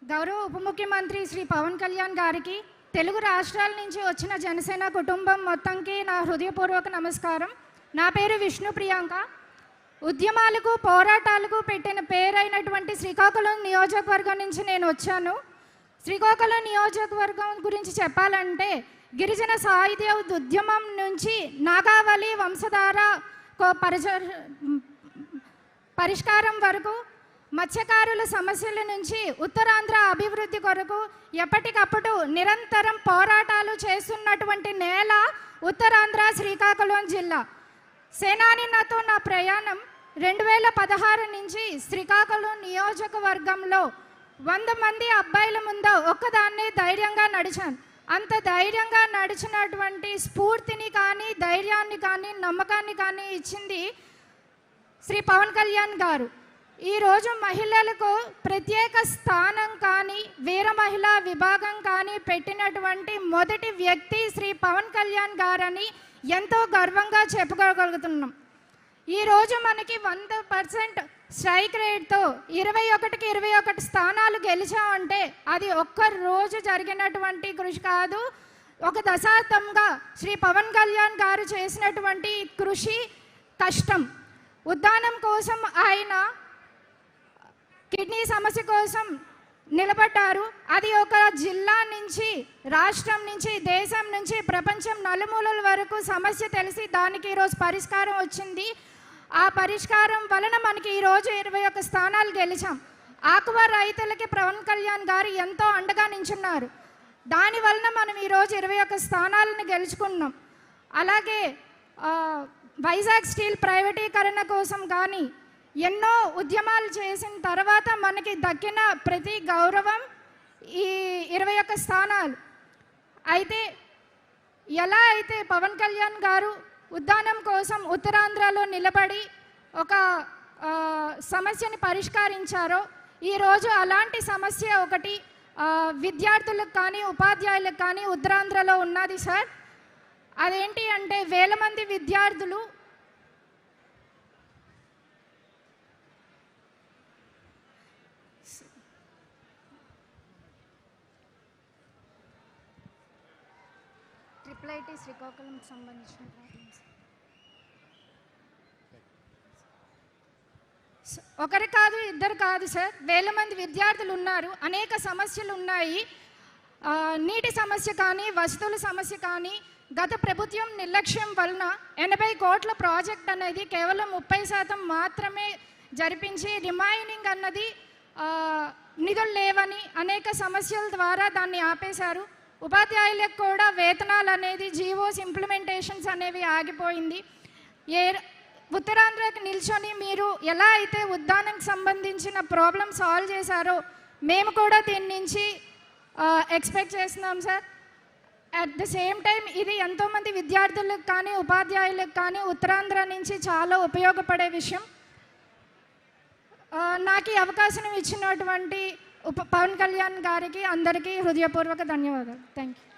గౌరవ ఉప ముఖ్యమంత్రి శ్రీ పవన్ కళ్యాణ్ గారికి, తెలుగు రాష్ట్రాల నుంచి వచ్చిన జనసేన కుటుంబం మొత్తంకి నా హృదయపూర్వక నమస్కారం. నా పేరు విష్ణు ప్రియాంక. ఉద్యమాలకు పోరాటాలకు పెట్టిన పేరైనటువంటి శ్రీకాకుళం నియోజకవర్గం నుంచి నేను వచ్చాను. శ్రీకాకుళం నియోజకవర్గం గురించి చెప్పాలంటే గిరిజన సాహిత్య ఉద్యమం నుంచి నాగావళి వంశధార పరిష్కారం వరకు, మత్స్యకారుల సమస్యల నుంచి ఉత్తరాంధ్ర అభివృద్ధి కొరకు ఎప్పటికప్పుడు నిరంతరం పోరాటాలు చేస్తున్నటువంటి నేల ఉత్తరాంధ్ర శ్రీకాకుళం జిల్లా. సేనాని నాతో నా ప్రయాణం 2016 నుంచి శ్రీకాకుళం నియోజకవర్గంలో 100 మంది అబ్బాయిల ముందు ఒక్కదాన్నే ధైర్యంగా నడిచాను. అంత ధైర్యంగా నడిచినటువంటి స్ఫూర్తిని కానీ, ధైర్యాన్ని కానీ, నమ్మకాన్ని కానీ ఇచ్చింది శ్రీ పవన్ కళ్యాణ్ గారు. ఈరోజు మహిళలకు ప్రత్యేక స్థానం కానీ, వీర మహిళా విభాగం కానీ పెట్టినటువంటి మొదటి వ్యక్తి శ్రీ పవన్ కళ్యాణ్ గారని ఎంతో గర్వంగా చెప్పుకోగలుగుతున్నాం. ఈరోజు మనకి 100% స్ట్రైక్ రేట్తో 21కి 21 స్థానాలు గెలిచామంటే అది ఒక్క రోజు జరిగినటువంటి కృషి కాదు. ఒక దశాబ్దంగా శ్రీ పవన్ కళ్యాణ్ గారు చేసినటువంటి కృషి, కష్టం. ఉద్దానం కోసం ఆయన కిడ్నీ సమస్య కోసం నిలబడ్డారు. అది ఒక జిల్లా నుంచి, రాష్ట్రం నుంచి, దేశం నుంచి, ప్రపంచం నలుమూలల వరకు సమస్య తెలిసి దానికి ఈరోజు పరిష్కారం వచ్చింది. ఆ పరిష్కారం వలన మనకి ఈరోజు 21 స్థానాలు గెలిచాం. ఆక్వా రైతులకి పవన్ కళ్యాణ్ గారు ఎంతో అండగా నించున్నారు. దాని వలన మనం ఈరోజు 21 స్థానాలను గెలుచుకున్నాం. అలాగే వైజాగ్ స్టీల్ ప్రైవేటీకరణ కోసం కానీ ఎన్నో ఉద్యమాలు చేసిన తర్వాత మనకి దక్కిన ప్రతి గౌరవం ఈ 21 స్థానాలు. అయితే ఎలా అయితే పవన్ కళ్యాణ్ గారు ఉద్దానం కోసం ఉత్తరాంధ్రలో నిలబడి ఒక సమస్యని పరిష్కరించారో, ఈరోజు అలాంటి సమస్య ఒకటి విద్యార్థులకు కానీ, ఉపాధ్యాయులకు కానీ ఉత్తరాంధ్రలో ఉన్నది సార్. అదేంటి అంటే వేల మంది విద్యార్థులు IIT శ్రీకాకుళంకి సంబంధించిన ప్రాబ్లమ్స్. ఒకరు కాదు, ఇద్దరు కాదు సార్, వేల మంది విద్యార్థులు ఉన్నారు. అనేక సమస్యలు ఉన్నాయి. నీటి సమస్య కానీ, వసతుల సమస్య కానీ, గత ప్రభుత్వం నిర్లక్ష్యం వలన 80 కోట్ల ప్రాజెక్ట్ అనేది కేవలం 30% మాత్రమే జరిపించి, రిమైనింగ్ అన్నది నిధులు లేవని అనేక సమస్యల ద్వారా దాన్ని ఆపేశారు. ఉపాధ్యాయులకు కూడా వేతనాలు అనేది, జీవోస్ ఇంప్లిమెంటేషన్స్ అనేవి ఆగిపోయింది. ఉత్తరాంధ్రకి నిల్చొని మీరు ఎలా అయితే ఉద్దానంకి సంబంధించిన ప్రాబ్లమ్ సాల్వ్ చేశారో మేము కూడా దీని నుంచి ఎక్స్పెక్ట్ చేస్తున్నాం sir. At the same time ఇది ఎంతోమంది విద్యార్థులకు కానీ, ఉపాధ్యాయులకు కానీ ఉత్తరాంధ్ర నుంచి చాలా ఉపయోగపడే విషయం. నాకు ఈ అవకాశం ఇచ్చినటువంటి పవన్ కళ్యాణ్ గారికి అందరికీ హృదయపూర్వక ధన్యవాదాలు. Thank you.